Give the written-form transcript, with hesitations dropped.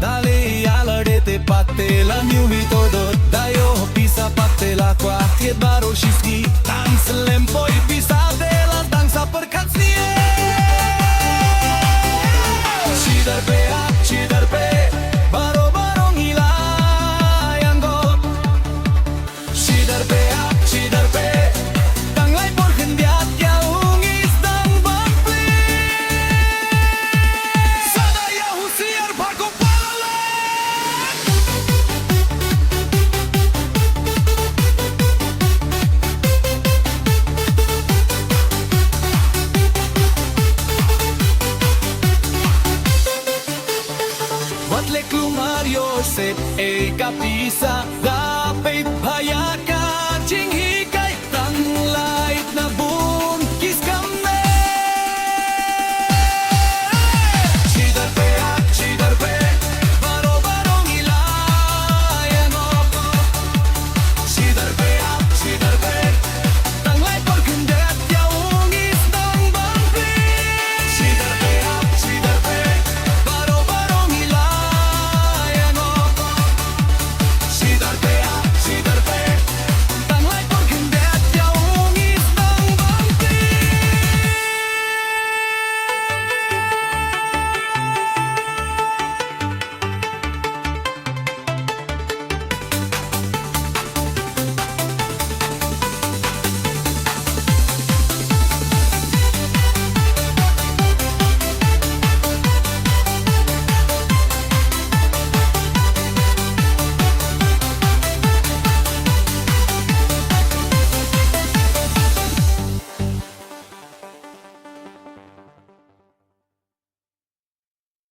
Dale alădete pate la miumi todo Daio pisa pate la coate baro și ski Dansele poi pisa de la dansa percație Și dărpea, și dărpe Baro baro ngila yango Și dărpea, și dărpe Tang lai por gândiat ya ungis dang bakli Sada ya husiar bako palale Vatle clumario se e capisa Da pe payaka jinghi